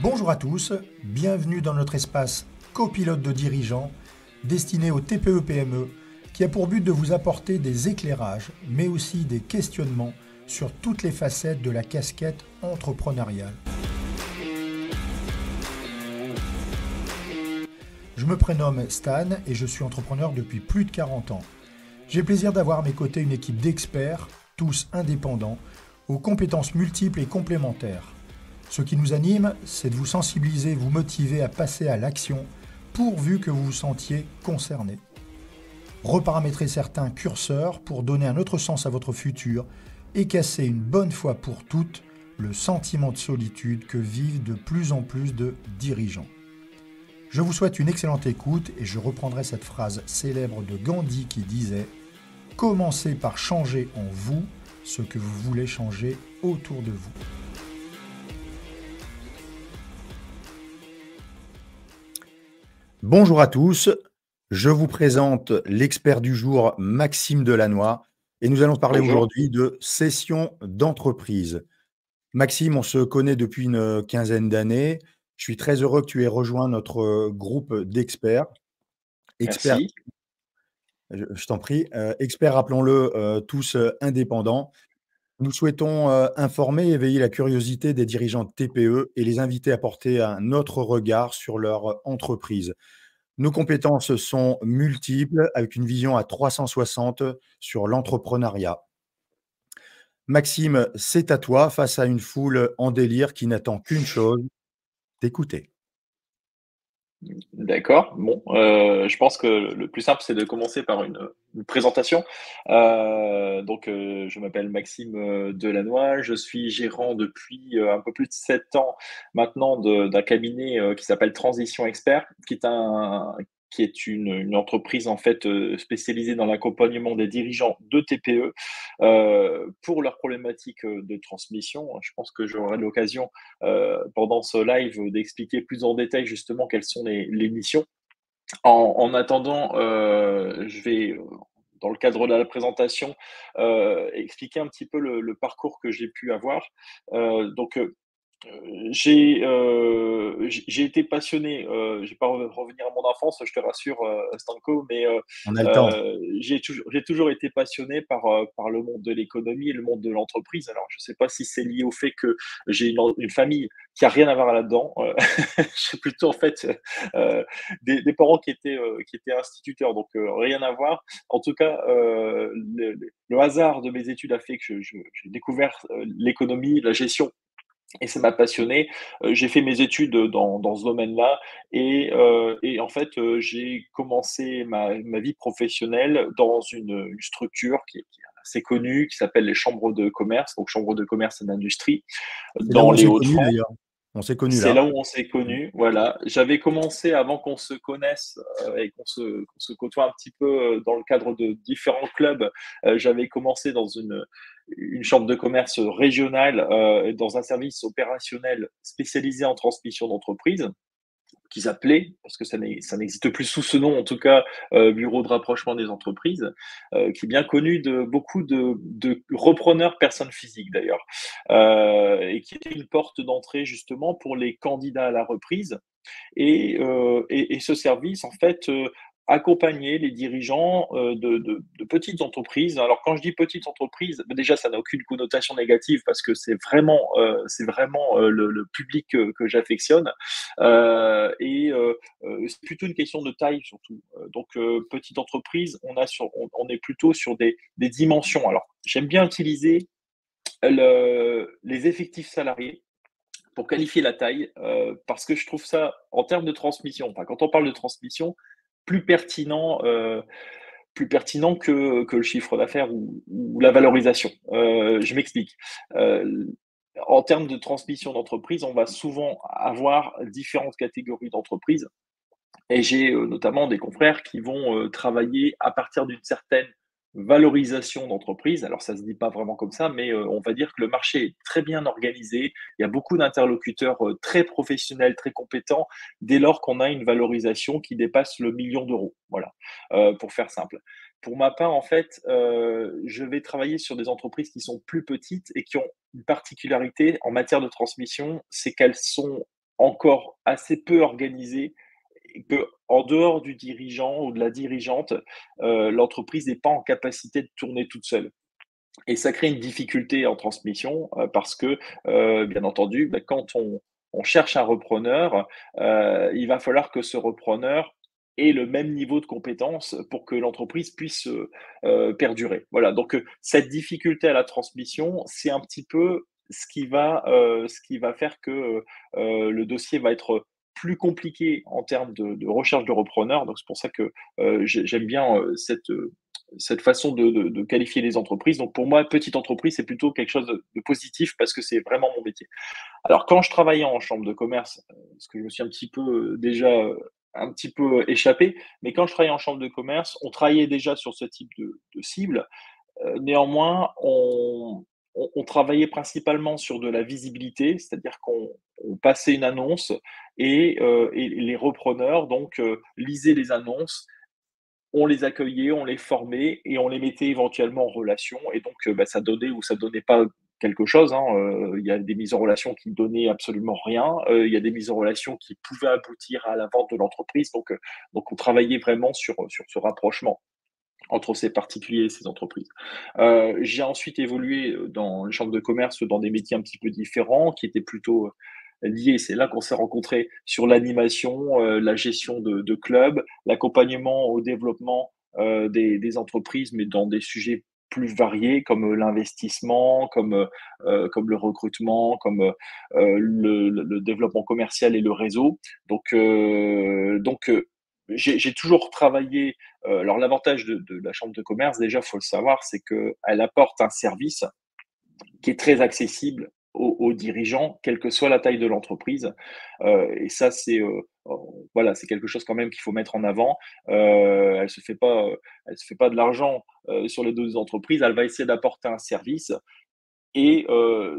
Bonjour à tous, bienvenue dans notre espace copilote de dirigeants destiné aux TPE-PME qui a pour but de vous apporter des éclairages mais aussi des questionnements sur toutes les facettes de la casquette entrepreneuriale. Je me prénomme Stan et je suis entrepreneur depuis plus de 40 ans. J'ai le plaisir d'avoir à mes côtés une équipe d'experts, tous indépendants, aux compétences multiples et complémentaires. Ce qui nous anime, c'est de vous sensibiliser, vous motiver à passer à l'action, pourvu que vous vous sentiez concerné. Reparamétrer certains curseurs pour donner un autre sens à votre futur et casser une bonne fois pour toutes le sentiment de solitude que vivent de plus en plus de dirigeants. Je vous souhaite une excellente écoute et je reprendrai cette phrase célèbre de Gandhi qui disait « Commencez par changer en vous ce que vous voulez changer autour de vous ». Bonjour à tous, je vous présente l'expert du jour Maxime Delannoy et nous allons parler aujourd'hui de cession d'entreprise. Maxime, on se connaît depuis une quinzaine d'années. Je suis très heureux que tu aies rejoint notre groupe d'experts. Experts, Merci. je t'en prie, experts, rappelons-le, tous indépendants. Nous souhaitons informer et éveiller la curiosité des dirigeants de TPE et les inviter à porter un autre regard sur leur entreprise. Nos compétences sont multiples, avec une vision à 360 sur l'entrepreneuriat. Maxime, c'est à toi, face à une foule en délire qui n'attend qu'une chose, t'écouter. D'accord. Bon, je pense que le plus simple, c'est de commencer par une présentation. Je m'appelle Maxime Delannoy. Je suis gérant depuis un peu plus de 7 ans maintenant d'un cabinet qui s'appelle Transition Expert, qui est une entreprise en fait spécialisée dans l'accompagnement des dirigeants de TPE pour leurs problématiques de transmission. Je pense que j'aurai l'occasion pendant ce live d'expliquer plus en détail justement quelles sont les missions. En attendant, je vais, dans le cadre de la présentation, expliquer un petit peu le parcours que j'ai pu avoir. J'ai été passionné, je vais pas revenir à mon enfance, je te rassure, Stanko, mais On a le temps. j'ai toujours été passionné par le monde de l'économie et le monde de l'entreprise. Alors, je sais pas si c'est lié au fait que j'ai une famille qui a rien à voir là-dedans. J'ai plutôt en fait, des parents qui étaient instituteurs, donc rien à voir. En tout cas, le hasard de mes études a fait que j'ai découvert, l'économie, la gestion et ça m'a passionné. J'ai fait mes études dans ce domaine-là et en fait, j'ai commencé ma vie professionnelle dans une structure qui est assez connue, qui s'appelle les chambres de commerce, donc chambres de commerce et d'industrie, C'est là où dans on les s'est connus Hauts-de-France. d'ailleurs. On s'est connus C'est là. là où on s'est connus, voilà. J'avais commencé avant qu'on se connaisse, et qu'on se côtoie un petit peu, dans le cadre de différents clubs, j'avais commencé dans une chambre de commerce régionale, dans un service opérationnel spécialisé en transmission d'entreprise qui s'appelait, parce que ça n'existe plus sous ce nom, en tout cas, Bureau de rapprochement des entreprises, qui est bien connu de beaucoup de repreneurs personnes physiques d'ailleurs, et qui était une porte d'entrée justement pour les candidats à la reprise et ce service, en fait, accompagnait les dirigeants, de petites entreprises. Alors quand je dis petites entreprises, bah, déjà ça n'a aucune connotation négative parce que c'est vraiment, le public que j'affectionne, c'est plutôt une question de taille surtout. Petite entreprise, on est plutôt sur des dimensions. Alors j'aime bien utiliser les effectifs salariés pour qualifier la taille, parce que je trouve ça, en termes de transmission, enfin, quand on parle de transmission, plus pertinent, que le chiffre d'affaires ou la valorisation. Je m'explique. En termes de transmission d'entreprise, on va souvent avoir différentes catégories d'entreprises et j'ai notamment des confrères qui vont travailler à partir d'une certaine valorisation d'entreprise. Alors ça se dit pas vraiment comme ça, mais on va dire que le marché est très bien organisé. Il y a beaucoup d'interlocuteurs très professionnels, très compétents, dès lors qu'on a une valorisation qui dépasse le million d'euros. Voilà, pour faire simple. pour ma part, en fait, je vais travailler sur des entreprises qui sont plus petites et qui ont une particularité en matière de transmission, c'est qu'elles sont encore assez peu organisées et qu'en dehors du dirigeant ou de la dirigeante, l'entreprise n'est pas en capacité de tourner toute seule. Et ça crée une difficulté en transmission, parce que, bien entendu, bah, quand on cherche un repreneur, il va falloir que ce repreneur ait le même niveau de compétence pour que l'entreprise puisse, perdurer. Voilà, donc cette difficulté à la transmission, c'est un petit peu ce qui va faire que, le dossier va être plus compliqué en termes de recherche de repreneur. Donc c'est pour ça que, j'aime bien, cette façon de qualifier les entreprises. Donc pour moi, petite entreprise, c'est plutôt quelque chose de positif parce que c'est vraiment mon métier. Alors quand je travaillais en chambre de commerce, parce que je me suis un petit peu, déjà, un petit peu échappé, mais quand je travaillais en chambre de commerce, on travaillait déjà sur ce type de cible. Néanmoins, on travaillait principalement sur de la visibilité, c'est-à-dire qu'on passait une annonce et les repreneurs donc, lisaient les annonces, on les accueillait, on les formait et on les mettait éventuellement en relation et donc, bah, ça donnait ou ça donnait pas quelque chose, hein, il y a des mises en relation qui donnaient absolument rien, il y a des mises en relation qui pouvaient aboutir à la vente de l'entreprise donc on travaillait vraiment sur ce rapprochement entre ces particuliers et ces entreprises. J'ai ensuite évolué, dans les chambres de commerce, dans des métiers un petit peu différents qui étaient plutôt, liés, c'est là qu'on s'est rencontrés, sur l'animation, la gestion de clubs, l'accompagnement au développement, des entreprises, mais dans des sujets plus variés comme, l'investissement, comme le recrutement, comme, le développement commercial et le réseau. Donc, j'ai toujours travaillé, alors l'avantage de la chambre de commerce, déjà, faut le savoir, c'est qu'elle apporte un service qui est très accessible aux dirigeants, quelle que soit la taille de l'entreprise. Et ça, voilà, c'est quelque chose quand même qu'il faut mettre en avant. Elle se fait pas de l'argent, sur les dos des entreprises. Elle va essayer d'apporter un service et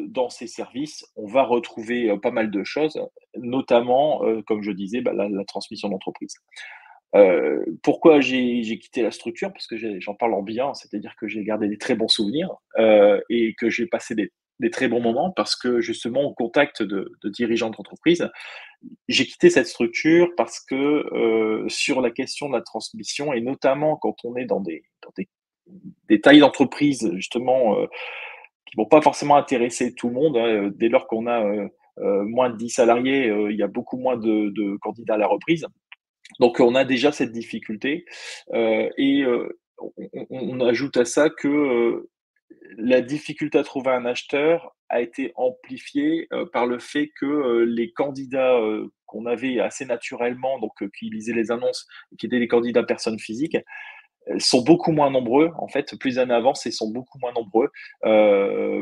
dans ces services, on va retrouver, pas mal de choses, notamment, comme je disais, bah, la transmission d'entreprise. Pourquoi j'ai quitté la structure? Parce que j'en parle en bien, c'est-à-dire que j'ai gardé des très bons souvenirs, et que j'ai passé des très bons moments parce que justement au contact de dirigeants d'entreprise, j'ai quitté cette structure parce que, sur la question de la transmission et notamment quand on est dans des tailles d'entreprise justement, qui vont pas forcément intéresser tout le monde, hein, dès lors qu'on a, moins de 10 salariés, il y a beaucoup moins de candidats à la reprise. Donc on a déjà cette difficulté, et on ajoute à ça que, la difficulté à trouver un acheteur a été amplifiée, par le fait que, les candidats, qu'on avait assez naturellement, donc qui lisaient les annonces, qui étaient des candidats personnes physiques, sont beaucoup moins nombreux. En fait, plus les années avancent et sont beaucoup moins nombreux,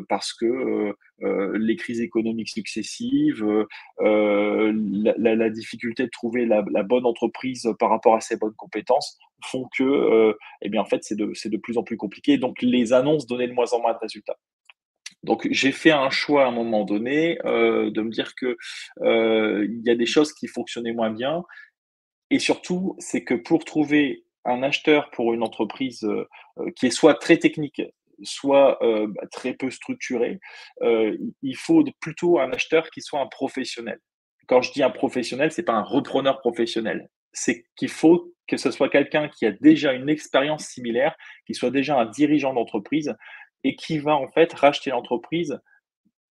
parce que, les crises économiques successives, la difficulté de trouver la bonne entreprise par rapport à ses bonnes compétences font que, eh bien, en fait, c'est de plus en plus compliqué. Donc les annonces donnaient de moins en moins de résultats. Donc j'ai fait un choix à un moment donné, de me dire que, il y a des choses qui fonctionnaient moins bien et surtout, c'est que pour trouver un acheteur pour une entreprise, qui est soit très technique, soit, bah, très peu structurée, il faut plutôt un acheteur qui soit un professionnel. Quand je dis un professionnel, c'est pas un repreneur professionnel. C'est qu'il faut que ce soit quelqu'un qui a déjà une expérience similaire, qui soit déjà un dirigeant d'entreprise et qui va en fait racheter l'entreprise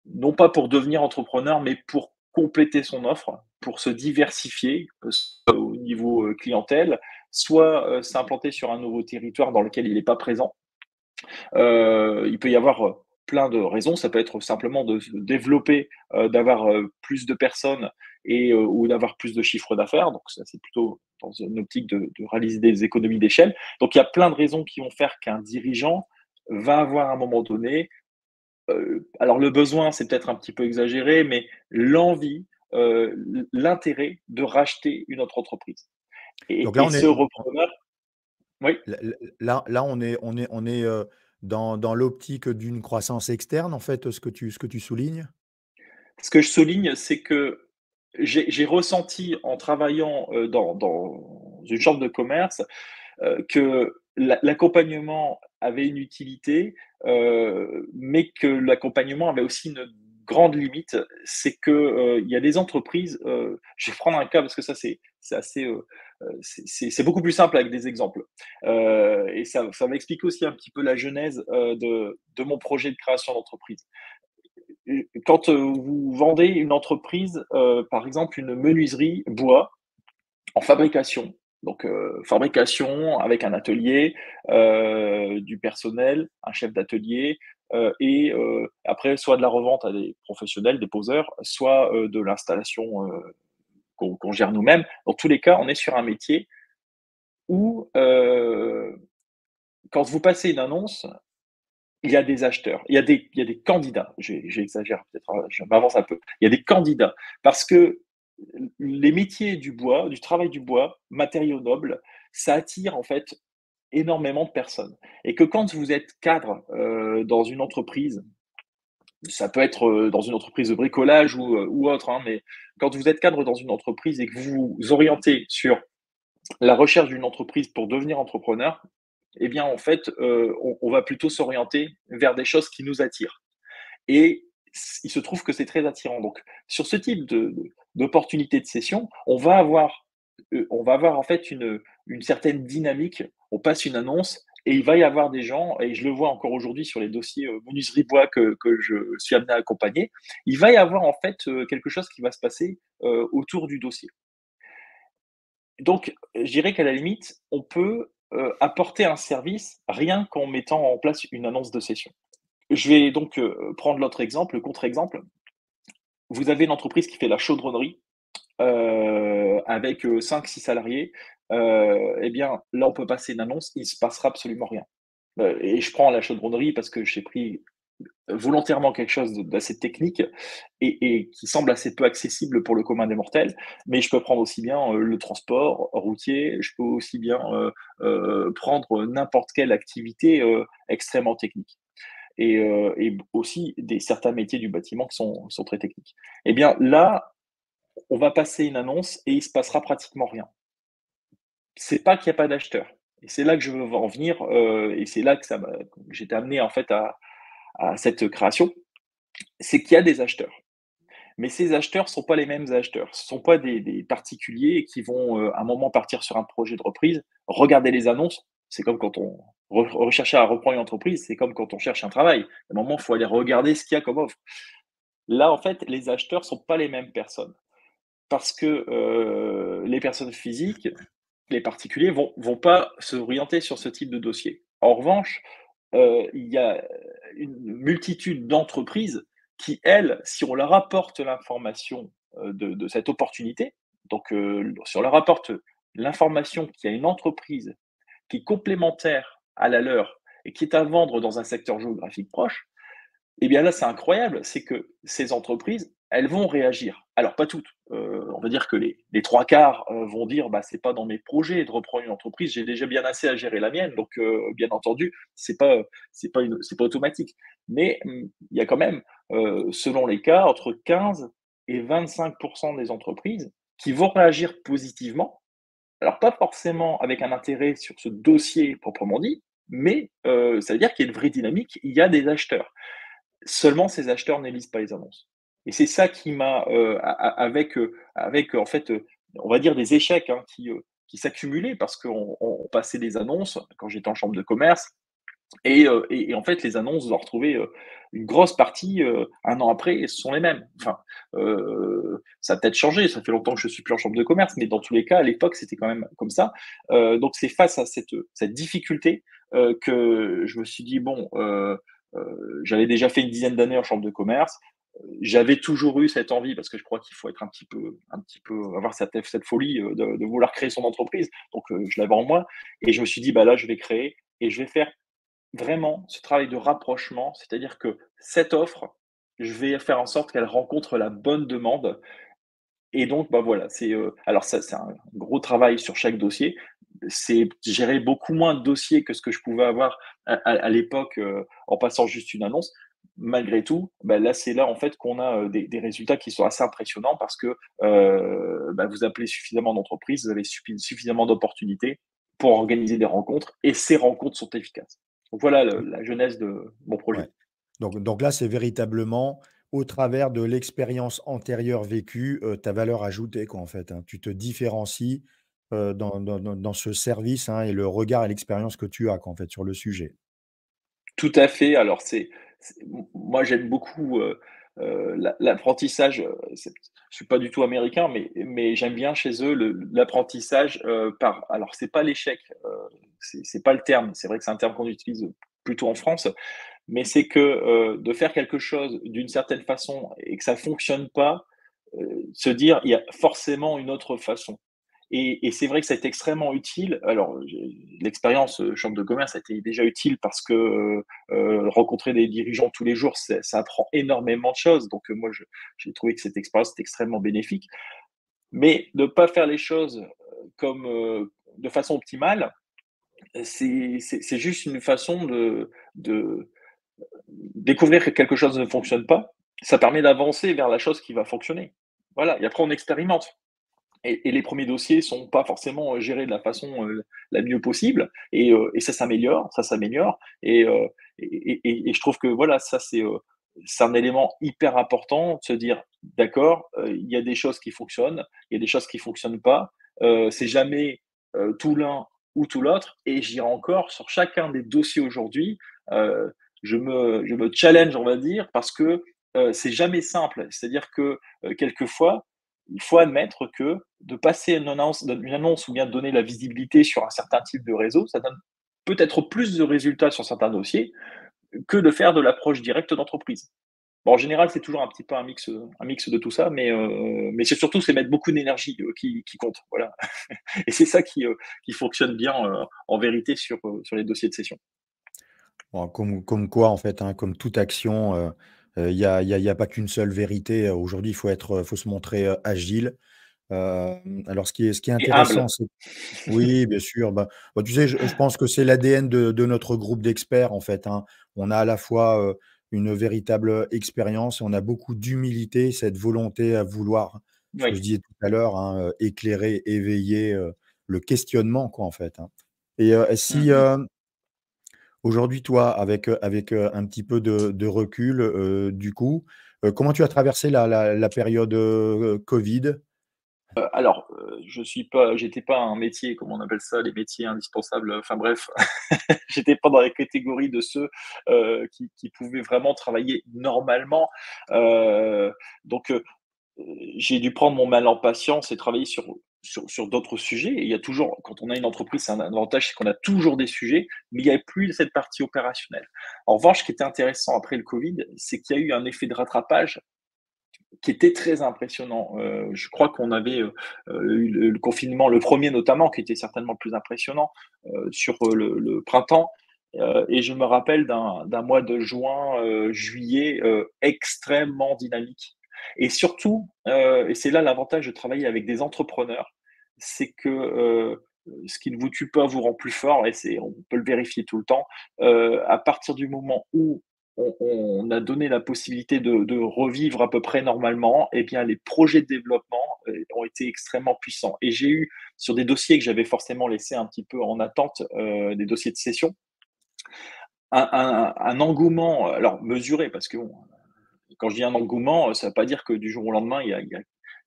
non pas pour devenir entrepreneur, mais pour compléter son offre, pour se diversifier, soit au niveau, clientèle, soit, s'implanter sur un nouveau territoire dans lequel il n'est pas présent. Il peut y avoir, plein de raisons. Ça peut être simplement de se développer, d'avoir, plus de personnes et ou d'avoir plus de chiffre d'affaires. Donc ça, c'est plutôt dans une optique de réaliser des économies d'échelle. Donc il y a plein de raisons qui vont faire qu'un dirigeant va avoir à un moment donné alors le besoin, c'est peut-être un petit peu exagéré, mais l'envie, l'intérêt de racheter une autre entreprise Donc là, et ce repreneur oui? là, on est dans l'optique d'une croissance externe, en fait, ce que tu soulignes? Ce que je souligne, c'est que j'ai ressenti en travaillant, dans une chambre de commerce, que l'accompagnement avait une utilité, mais que l'accompagnement avait aussi une grande limite. C'est que, il y a des entreprises, je vais prendre un cas parce que ça c'est assez, c'est beaucoup plus simple avec des exemples. Et ça va expliquer aussi un petit peu la genèse, de mon projet de création d'entreprise. Quand, vous vendez une entreprise, par exemple une menuiserie bois en fabrication. Donc, fabrication avec un atelier, du personnel, un chef d'atelier, et après soit de la revente à des professionnels, des poseurs, soit, de l'installation, qu'on gère nous-mêmes. Dans tous les cas, on est sur un métier où, quand vous passez une annonce, il y a des acheteurs, il y a des candidats. J'exagère peut-être, hein, je m'avance un peu. Il y a des candidats parce que les métiers du bois, du travail du bois, matériaux nobles, ça attire en fait énormément de personnes et que quand vous êtes cadre, dans une entreprise, ça peut être, dans une entreprise de bricolage ou autre, hein, mais quand vous êtes cadre dans une entreprise et que vous vous orientez sur la recherche d'une entreprise pour devenir entrepreneur, eh bien en fait, on va plutôt s'orienter vers des choses qui nous attirent. Et il se trouve que c'est très attirant. Donc, sur ce type d'opportunité de session, on va avoir en fait une certaine dynamique. On passe une annonce et il va y avoir des gens, et je le vois encore aujourd'hui sur les dossiers menuiserie bois que je suis amené à accompagner, il va y avoir en fait quelque chose qui va se passer autour du dossier. Donc, je dirais qu'à la limite, on peut apporter un service rien qu'en mettant en place une annonce de session. Je vais donc prendre l'autre exemple, le contre-exemple. Vous avez une entreprise qui fait la chaudronnerie, avec 5-6 salariés, et bien, là, on peut passer une annonce, il ne se passera absolument rien. Et je prends la chaudronnerie parce que j'ai pris volontairement quelque chose d'assez technique et qui semble assez peu accessible pour le commun des mortels, mais je peux prendre aussi bien, le transport routier, je peux aussi bien, prendre n'importe quelle activité, extrêmement technique et aussi certains métiers du bâtiment qui sont très techniques. Eh bien là, on va passer une annonce et il se passera pratiquement rien. C'est pas qu'il y a pas d'acheteurs et c'est là que je veux en venir, et c'est là que j'étais amené en fait à cette création, c'est qu'il y a des acheteurs. Mais ces acheteurs ne sont pas les mêmes acheteurs. Ce ne sont pas des particuliers qui vont, à un moment partir sur un projet de reprise, regarder les annonces. C'est comme quand on recherchait à reprendre une entreprise, c'est comme quand on cherche un travail. À un moment, il faut aller regarder ce qu'il y a comme offre. Là, en fait, les acheteurs ne sont pas les mêmes personnes parce que, les personnes physiques, les particuliers vont pas s'orienter sur ce type de dossier. En revanche, il y a une multitude d'entreprises qui, elles, si on leur apporte l'information, de cette opportunité, donc si on leur apporte l'information qu'il y a une entreprise qui est complémentaire à la leur et qui est à vendre dans un secteur géographique proche, eh bien là, c'est incroyable, c'est que ces entreprises, elles vont réagir. Alors pas toutes, on va dire que les 3/4, vont dire: «Bah, c'est pas dans mes projets de reprendre une entreprise, j'ai déjà bien assez à gérer la mienne», donc bien entendu, c'est pas automatique. Mais il y a quand même, selon les cas, entre 15 et 25 des entreprises qui vont réagir positivement. Alors pas forcément avec un intérêt sur ce dossier proprement dit, mais ça veut dire qu'il y a une vraie dynamique, il y a des acheteurs. Seulement ces acheteurs ne lisent pas les annonces et c'est ça qui m'a, avec, en fait, on va dire des échecs, hein, qui s'accumulaient parce qu'on passait des annonces quand j'étais en chambre de commerce et en fait les annonces, vous en retrouvez, une grosse partie, 1 an après, ce sont les mêmes. Enfin, ça a peut-être changé, ça fait longtemps que je suis plus en chambre de commerce, mais dans tous les cas, à l'époque, c'était quand même comme ça. Donc c'est face à cette difficulté, que je me suis dit: «Bon, j'avais déjà fait une dizaine d'années en chambre de commerce. J'avais toujours eu cette envie parce que je crois qu'il faut être un petit peu avoir cette folie de vouloir créer son entreprise. Donc, je l'avais en moi et je me suis dit, bah là, je vais créer et je vais faire vraiment ce travail de rapprochement. C'est-à-dire que cette offre, je vais faire en sorte qu'elle rencontre la bonne demande et donc, bah, voilà, alors ça, c'est un gros travail sur chaque dossier. C'est gérer beaucoup moins de dossiers que ce que je pouvais avoir à l'époque, en passant juste une annonce. Malgré tout, bah, là, c'est là, en fait, qu'on a, des résultats qui sont assez impressionnants parce que, bah, vous appelez suffisamment d'entreprises, vous avez suffisamment d'opportunités pour organiser des rencontres et ces rencontres sont efficaces. Donc voilà la genèse de mon projet. Ouais. Donc là, c'est véritablement au travers de l'expérience antérieure vécue, ta valeur ajoutée quoi, en fait, hein. Tu te différencies, dans ce service, hein, et le regard et l'expérience que tu as quoi, en fait, sur le sujet. Tout à fait. Alors moi j'aime beaucoup, l'apprentissage, je suis pas du tout américain, mais j'aime bien chez eux l'apprentissage, par alors c'est pas l'échec, c'est pas le terme, c'est vrai que c'est un terme qu'on utilise plutôt en France, mais c'est que, de faire quelque chose d'une certaine façon et que ça fonctionne pas, se dire: «Il y a forcément une autre façon». Et c'est vrai que ça a été extrêmement utile. Alors, l'expérience, chambre de commerce a été déjà utile parce que, rencontrer des dirigeants tous les jours, ça apprend énormément de choses. Donc, moi, j'ai trouvé que cette expérience était extrêmement bénéfique. Mais de ne pas faire les choses, comme, de façon optimale, c'est juste une façon de découvrir que quelque chose ne fonctionne pas. Ça permet d'avancer vers la chose qui va fonctionner. Voilà, et après on expérimente. Et les premiers dossiers sont pas forcément, gérés de la façon, la mieux possible et ça s'améliore et je trouve que voilà, ça c'est un élément hyper important de se dire: «D'accord, il y a des choses qui fonctionnent, il y a des choses qui fonctionnent pas, c'est jamais, tout l'un ou tout l'autre» et j'irai encore sur chacun des dossiers aujourd'hui, heu, je me challenge, on va dire, parce que, c'est jamais simple. C'est-à-dire que, quelquefois, il faut admettre que de passer une annonce ou bien de donner la visibilité sur un certain type de réseau, ça donne peut-être plus de résultats sur certains dossiers que de faire de l'approche directe d'entreprise. Bon, en général, c'est toujours un petit peu un mix de tout ça, mais c'est surtout c'est mettre beaucoup d'énergie, qui compte, voilà. Et c'est ça qui fonctionne bien, en vérité sur les dossiers de session. Bon, comme quoi, en fait, hein, comme toute action, il y a pas qu'une seule vérité. Aujourd'hui, il faut faut se montrer, agile. Alors ce qui est Et intéressant, humble. c'est oui, bien sûr, bah, tu sais, je pense que c'est l'ADN de notre groupe d'experts, en fait, hein. On a à la fois, une véritable expérience et on a beaucoup d'humilité, cette volonté à vouloir, ce que je Oui. disais tout à l'heure, hein, éclairer, éveiller, le questionnement, quoi, en fait, hein. Et Mmh si, mh. aujourd'hui, toi, avec un petit peu de recul, du coup, comment tu as traversé la période, covid? Alors, j'étais pas un métier, comment on appelle ça? Les métiers indispensables, enfin bref, j'étais pas dans la catégorie de ceux, qui pouvaient vraiment travailler normalement, heu, donc j'ai dû prendre mon mal en patience et travailler sur d'autres sujets et il y a toujours quand on a une entreprise, c'est un avantage, c'est qu'on a toujours des sujets, mais il y avait plus cette partie opérationnelle. En revanche, ce qui était intéressant après le covid, c'est qu'il y a eu un effet de rattrapage qui était très impressionnant. Je crois qu'on avait, eu le confinement, le premier notamment, qui était certainement le plus impressionnant, sur, le printemps, et je me rappelle d'un mois de juin, juillet, extrêmement dynamique et surtout, et c'est là l'avantage de travailler avec des entrepreneurs, c'est que, ce qui ne vous tue pas vous rend plus fort et on peut le vérifier tout le temps. À partir du moment où on a donné la possibilité de revivre à peu près normalement, eh bien, les projets de développement, ont été extrêmement puissants et j'ai eu sur des dossiers que j'avais forcément laissés un petit peu en attente, des dossiers de session, un engouement, alors mesuré parce que bon, quand je dis un engouement, ça ne veut pas dire que du jour au lendemain, il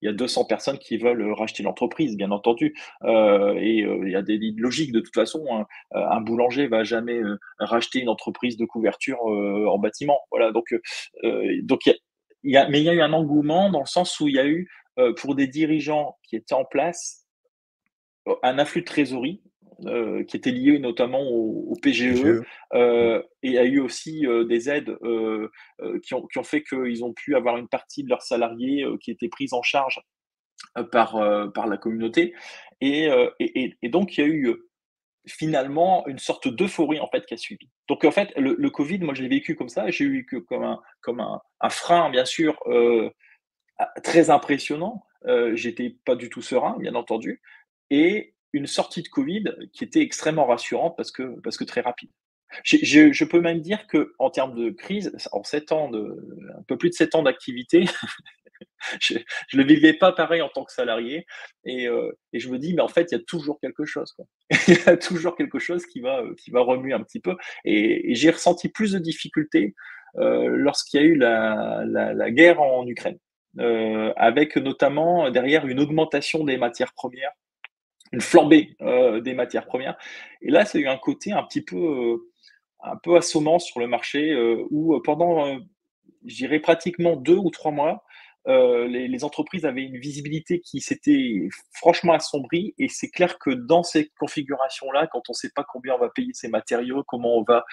y a 200 personnes qui veulent, racheter l'entreprise, bien entendu. Il y a des lignes logiques de toute façon, hein. Un boulanger va jamais, racheter une entreprise de couverture, en bâtiment. Voilà, donc il y a eu un engouement dans le sens où il y a eu, pour des dirigeants qui étaient en place, un afflux de trésorerie, qui était lié notamment au PGE, PGE? Mmh. et il y a eu aussi, des aides, qui ont fait qu'ils ont pu avoir une partie de leurs salariés, qui étaient prise en charge, par la communauté et donc il y a eu, finalement une sorte d'euphorie, en fait, qui a suivi. Donc en fait, le covid, moi, je l'ai vécu comme ça. J'ai eu que comme un frein, bien sûr, très impressionnant. J'étais pas du tout serein, bien entendu et une sortie de covid qui était extrêmement rassurante parce que très rapide. Je peux même dire que en termes de crise, en 7 ans un peu plus de 7 ans d'activité, Je ne le vivais pas pareil en tant que salarié et je me dis: «Mais en fait, il y a toujours quelque chose, quoi». Il y a toujours quelque chose qui va remuer un petit peu et j'ai ressenti plus de difficultés, lorsqu'il y a eu la guerre en Ukraine, avec notamment derrière une augmentation des matières premières, une flambée, des matières premières et là, ça a eu un côté un peu assommant sur le marché, où, pendant, je dirais pratiquement 2 ou 3 mois, les entreprises avaient une visibilité qui s'était franchement assombrie et c'est clair que dans ces configurations-là, quand on ne sait pas combien on va payer ces matériaux, comment on va,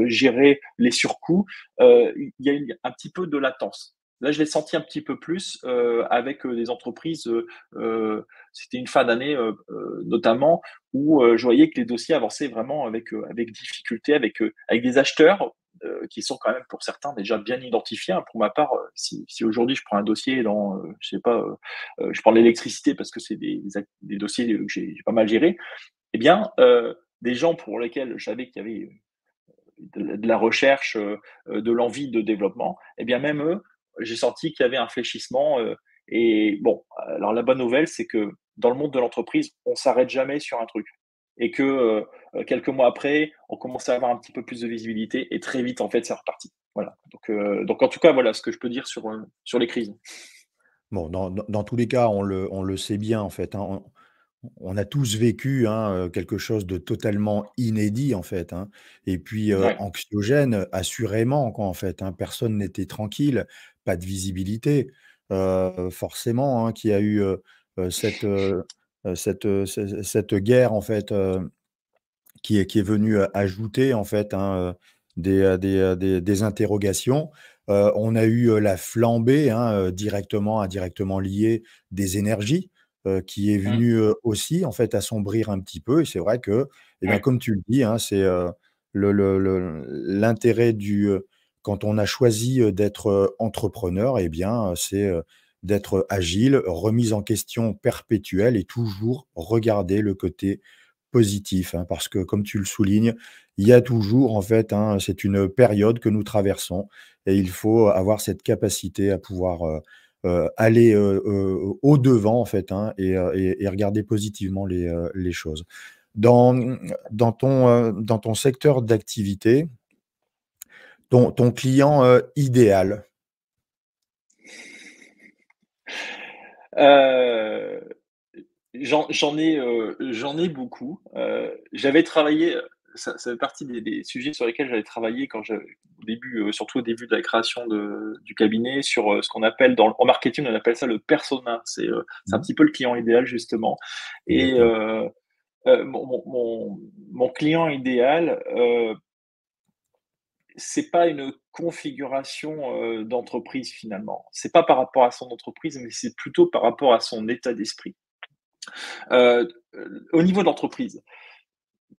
gérer les surcoûts, il y a eu un petit peu de latence. Là, je l'ai senti un petit peu plus, avec, des entreprises, c'était une fin d'année, notamment où, je voyais que les dossiers avançaient vraiment avec difficulté, avec des acheteurs qui sont quand même pour certains déjà bien identifiés, hein. Pour ma part, si aujourd'hui je prends un dossier dans, je sais pas, je prends l'électricité parce que c'est des dossiers que j'ai pas mal gérés, eh bien, des gens pour lesquels je savais qu'il y avait de la recherche, de l'envie de développement, eh bien même eux, j'ai senti qu'il y avait un fléchissement, et bon, alors la bonne nouvelle, c'est que dans le monde de l'entreprise, on s'arrête jamais sur un truc et que, quelques mois après, on commence à avoir un petit peu plus de visibilité et très vite, en fait, c'est reparti. Voilà, donc en tout cas, voilà ce que je peux dire sur les crises. Bon, dans tous les cas, on le sait bien, en fait, hein, on a tous vécu, hein, quelque chose de totalement inédit, en fait, hein, et puis, Ouais. anxiogène, assurément, quoi, en fait, hein. Personne n'était tranquille, pas de visibilité. Forcément, hein, qu'il y a eu, cette guerre, en fait, qui est venue, ajouter, en fait, hein, des interrogations. On a eu, la flambée, hein, directement, indirectement liée des énergies, qui est Mmh. venue, aussi, en fait, assombrir un petit peu et c'est vrai que, eh bien, Ouais. comme tu le dis, hein, c'est, l'intérêt quand on a choisi, d'être, entrepreneur et bien, c'est, d'être agile, remise en question perpétuelle et toujours regarder le côté positif, hein, parce que comme tu le soulignes, il y a toujours en fait, hein, c'est une période que nous traversons et il faut avoir cette capacité à pouvoir, aller, au-devant en fait, hein, et regarder positivement les choses. Dans, dans ton secteur d'activité, ton client, idéal? Heu j'en ai beaucoup. J'avais travaillé, ça fait partie des sujets sur lesquels j'avais travaillé quand au début, surtout au début de la création du cabinet sur, ce qu'on appelle en marketing, on appelle ça le persona. C'est un Mmh. petit peu le client idéal justement et D'accord. mon client idéal, c'est pas une configuration, d'entreprise finalement. C'est pas par rapport à son entreprise, mais c'est plutôt par rapport à son état d'esprit. Au niveau de l'entreprise,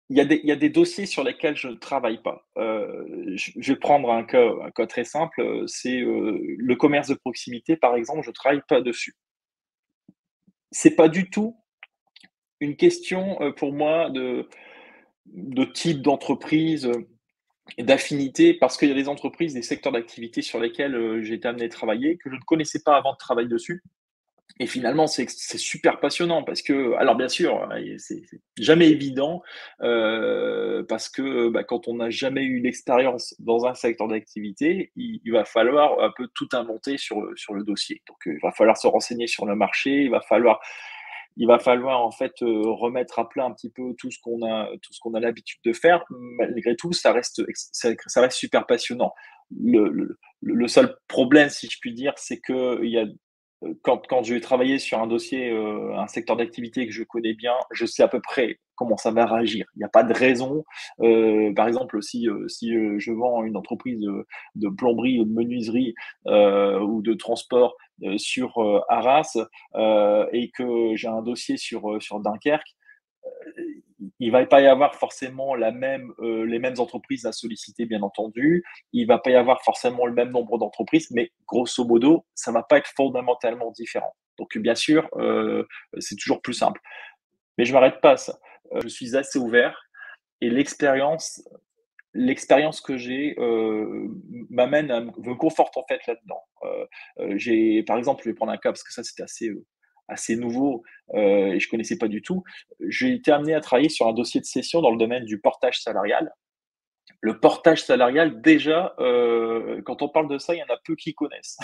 il y a des dossiers sur lesquels je ne travaille pas. Je vais prendre un cas très simple, c'est, le commerce de proximité, par exemple, je ne travaille pas dessus. C'est pas du tout une question, pour moi de type d'entreprise, et d'affinité parce qu'il y a des entreprises, des secteurs d'activité sur lesquels, j'ai été amené à travailler que je ne connaissais pas avant de travailler dessus. Et finalement, c'est super passionnant parce que alors bien sûr, c'est jamais évident, parce que, bah, quand on n'a jamais eu l'expérience dans un secteur d'activité, il va falloir un peu tout inventer sur le dossier. Donc, il va falloir se renseigner sur le marché, il va falloir en fait, remettre à plat un petit peu tout ce qu'on a l'habitude de faire. Malgré tout, ça reste super passionnant. Le seul problème, si je puis dire, c'est qu'il y a quand je vais travailler sur un dossier, un secteur d'activité que je connais bien, je sais à peu près comment ça va réagir. Il n'y a pas de raison, par exemple, si, je vends une entreprise, de plomberie ou de menuiserie, ou de transport, sur, Arras, et que j'ai un dossier sur Dunkerque, il va pas y avoir forcément les mêmes entreprises à solliciter, bien entendu. Il va pas y avoir forcément le même nombre d'entreprises, mais grosso modo, ça va pas être fondamentalement différent. Donc bien sûr, c'est toujours plus simple. Mais je m'arrête pas à ça. Je suis assez ouvert et l'expérience l'expérience que j'ai me conforte en fait là-dedans. J'ai, par exemple, je vais prendre un cas parce que ça c'était assez nouveau et je connaissais pas du tout. J'ai été amené à travailler sur un dossier de cession dans le domaine du portage salarial. Le portage salarial, déjà, quand on parle de ça, il y en a peu qui connaissent.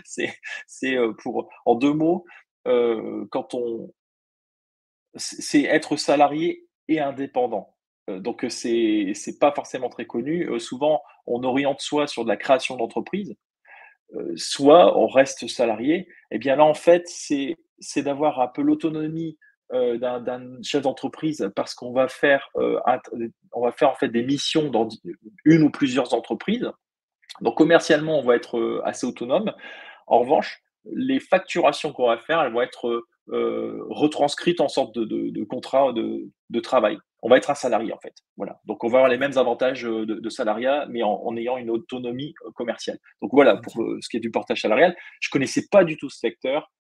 C'est, pour, en deux mots, quand on, c'est être salarié et indépendant. Donc, c'est pas forcément très connu. Souvent, on oriente soit sur de la création d'entreprise, soit on reste salarié. Et bien là, en fait, c'est d'avoir un peu l'autonomie d'un chef d'entreprise parce qu'on va faire, on va faire en fait des missions dans une ou plusieurs entreprises. Donc commercialement, on va être assez autonome. En revanche, les facturations qu'on va faire, elles vont être retranscrites en sorte de contrat de travail. On va être un salarié en fait. Voilà. Donc on va avoir les mêmes avantages de salariat, mais en ayant une autonomie commerciale. Donc voilà pour ce qui est du portage salarial. Je connaissais pas du tout ce secteur.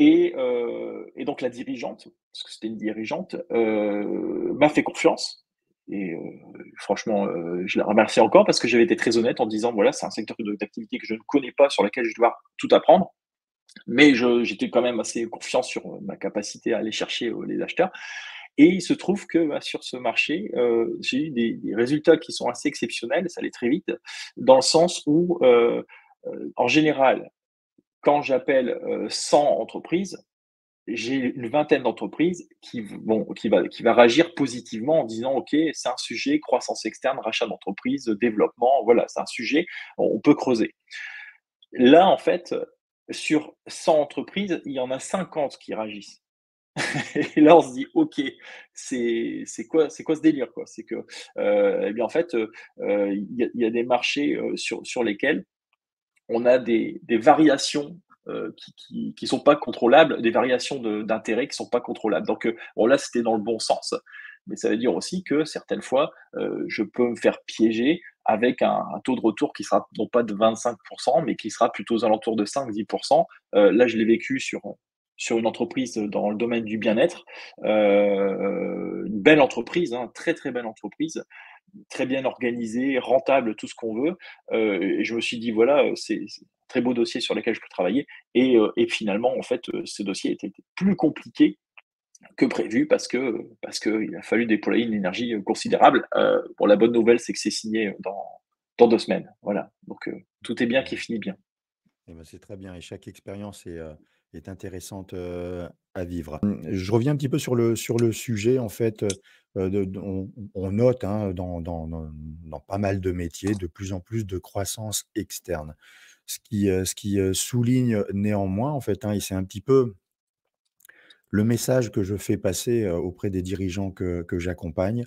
Et donc la dirigeante, parce que c'était une dirigeante, m'a fait confiance et franchement, je la remercie encore parce que j'avais été très honnête en disant: «Voilà, c'est un secteur d'activité que je ne connais pas, sur lequel je dois tout apprendre». Mais j'étais quand même assez confiant sur, ma capacité à aller chercher, les acheteurs et il se trouve que, bah, sur ce marché, j'ai eu des résultats qui sont assez exceptionnels, ça allait très vite, dans le sens où, en général, quand j'appelle, 100 entreprises, j'ai une vingtaine d'entreprises qui va réagir positivement en disant: «OK, c'est un sujet, croissance externe, rachat d'entreprise, développement, voilà, c'est un sujet, on peut creuser». Là, en fait, sur 100 entreprises, il y en a 50 qui réagissent. Et là, on se dit: «OK, c'est quoi ce délire, quoi?» C'est que, et bien, en fait, il y a des marchés, sur lesquels on a des variations qui sont pas contrôlables, des variations d'intérêt qui sont pas contrôlables. Donc, bon là, c'était dans le bon sens. Mais ça veut dire aussi que certaines fois, je peux me faire piéger avec un taux de retour qui sera non pas de 25 mais qui sera plutôt aux alentours de 5-10. Là, je l'ai vécu sur une entreprise dans le domaine du bien-être, une belle entreprise, hein, très, très belle entreprise, très bien organisée, rentable, tout ce qu'on veut. Et je me suis dit: «Voilà, c'est un très beau dossier sur lequel je peux travailler» et finalement, en fait, ce dossier était plus compliqué que prévu parce que il a fallu déployer une énergie, considérable. Bon, la bonne nouvelle, c'est que c'est signé, dans 2 semaines. Voilà, donc tout est bien qui finit bien. Eh ben, c'est très bien et chaque expérience est intéressante, à vivre. Je reviens un petit peu sur le sujet en fait, on note, hein, dans pas mal de métiers, de plus en plus de croissance externe. Ce qui souligne néanmoins en fait, hein, et c'est un petit peu le message que je fais passer, auprès des dirigeants que j'accompagne,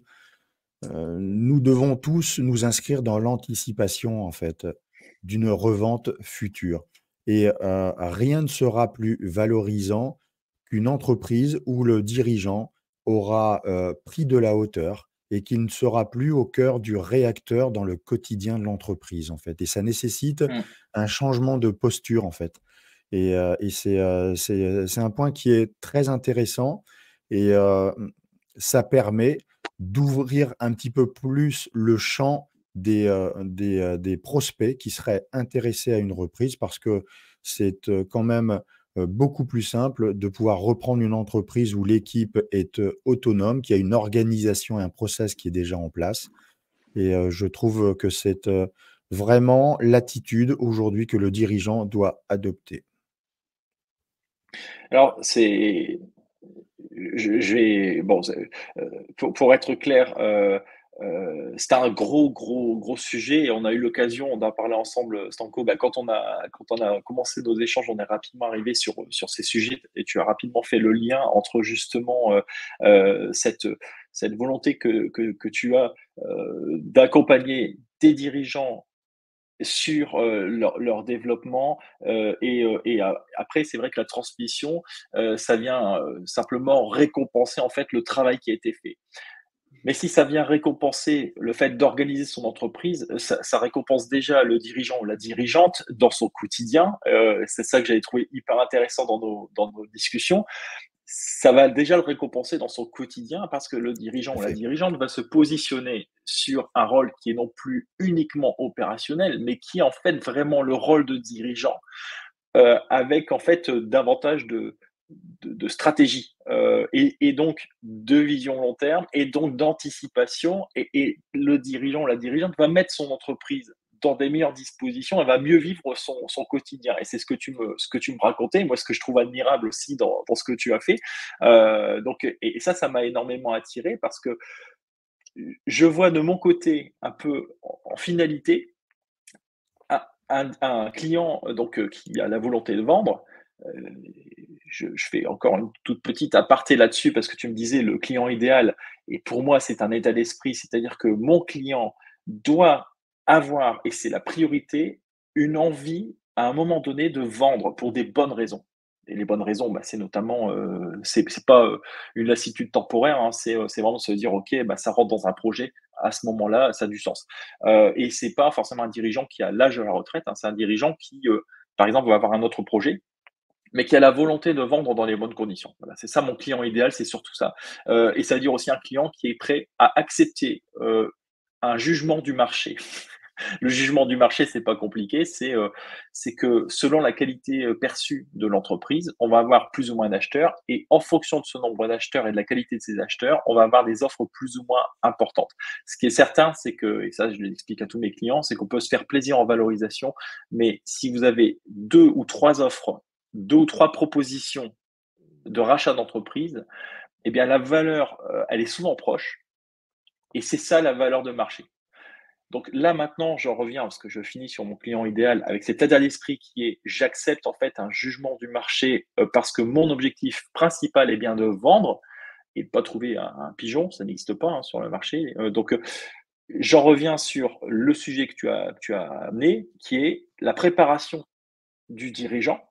nous devons tous nous inscrire dans l'anticipation, en fait, d'une revente future et rien ne sera plus valorisant qu'une entreprise où le dirigeant aura, pris de la hauteur et qu'il ne sera plus au cœur du réacteur dans le quotidien de l'entreprise, en fait et ça nécessite Mmh. un changement de posture, en fait et c'est un point qui est très intéressant et ça permet d'ouvrir un petit peu plus le champ des prospects qui seraient intéressés à une reprise parce que c'est, quand même, beaucoup plus simple de pouvoir reprendre une entreprise où l'équipe est, autonome, qui a une organisation et un process qui est déjà en place et je trouve que c'est, vraiment l'attitude aujourd'hui que le dirigeant doit adopter. Alors je vais bon, pour être clair, c'était un gros, gros, gros sujet et on a eu l'occasion d'en parler ensemble, Stanko. Bah, quand on a commencé nos échanges, on est rapidement arrivé sur ces sujets et tu as rapidement fait le lien entre justement, cette volonté que tu as, d'accompagner tes dirigeants sur, leur développement, après c'est vrai que la transmission, ça vient, simplement récompenser en fait le travail qui a été fait. Mais si ça vient récompenser le fait d'organiser son entreprise, ça récompense déjà le dirigeant ou la dirigeante dans son quotidien, c'est ça que j'avais trouvé hyper intéressant dans nos discussions. ça va déjà le récompenser dans son quotidien parce que le Tout dirigeant à ou la fait. dirigeante va se positionner sur un rôle qui est non plus uniquement opérationnel, mais qui est en fait vraiment le rôle de dirigeant, avec en fait, davantage de stratégie, et donc de vision long terme et donc d'anticipation et le dirigeant ou la dirigeante va mettre son entreprise dans des meilleures dispositions, elle va mieux vivre son quotidien et c'est ce que tu me racontais, moi ce que je trouve admirable aussi dans ce que tu as fait, donc et ça m'a énormément attiré parce que je vois de mon côté un peu en finalité un client donc qui a la volonté de vendre, heu, je fais encore une toute petite aparté là-dessus parce que tu me disais le client idéal et pour moi, c'est un état d'esprit, c'est-à-dire que mon client doit avoir et c'est la priorité, une envie à un moment donné de vendre pour des bonnes raisons et les bonnes raisons, bah, c'est notamment, c'est pas, une lassitude temporaire, hein, c'est vraiment de se dire: «OK, bah, ça rentre dans un projet, à ce moment-là, ça a du sens». Et c'est pas forcément un dirigeant qui a l'âge de la retraite, hein, c'est un dirigeant qui, par exemple, va avoir un autre projet, mais qui a la volonté de vendre dans les bonnes conditions. Voilà, c'est ça mon client idéal, c'est surtout ça. Et ça veut dire aussi un client qui est prêt à accepter un jugement du marché. Le jugement du marché, c'est pas compliqué, c'est que selon la qualité perçue de l'entreprise, on va avoir plus ou moins d'acheteurs et en fonction de ce nombre d'acheteurs et de la qualité de ces acheteurs, on va avoir des offres plus ou moins importantes. Ce qui est certain, c'est que, et ça je l'explique à tous mes clients, c'est qu'on peut se faire plaisir en valorisation, mais si vous avez deux ou trois offres, deux ou trois propositions de rachat d'entreprise, eh bien la valeur, elle est souvent proche et c'est ça la valeur de marché. Donc là, maintenant, j'en reviens parce que je finis sur mon client idéal avec cet état d'esprit qui est j'accepte en fait un jugement du marché parce que mon objectif principal est bien de vendre et de pas trouver un pigeon, ça n'existe pas hein, sur le marché. Donc j'en reviens sur le sujet que tu as amené, qui est la préparation du dirigeant.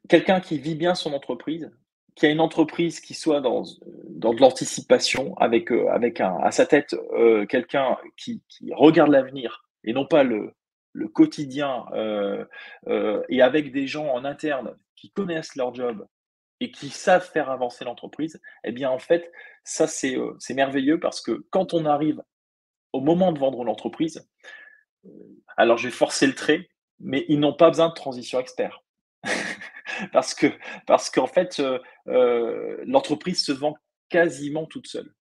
Quelqu'un qui vit bien son entreprise, qui a une entreprise qui soit dans de l'anticipation avec à sa tête, quelqu'un qui regarde l'avenir et non pas le quotidien, et avec des gens en interne qui connaissent leur job et qui savent faire avancer l'entreprise, eh bien, en fait, ça, c'est merveilleux parce que quand on arrive au moment de vendre l'entreprise, alors je vais forcer le trait, mais ils n'ont pas besoin de transition expert. Parce que parce qu'en fait, l'entreprise se vend quasiment toute seule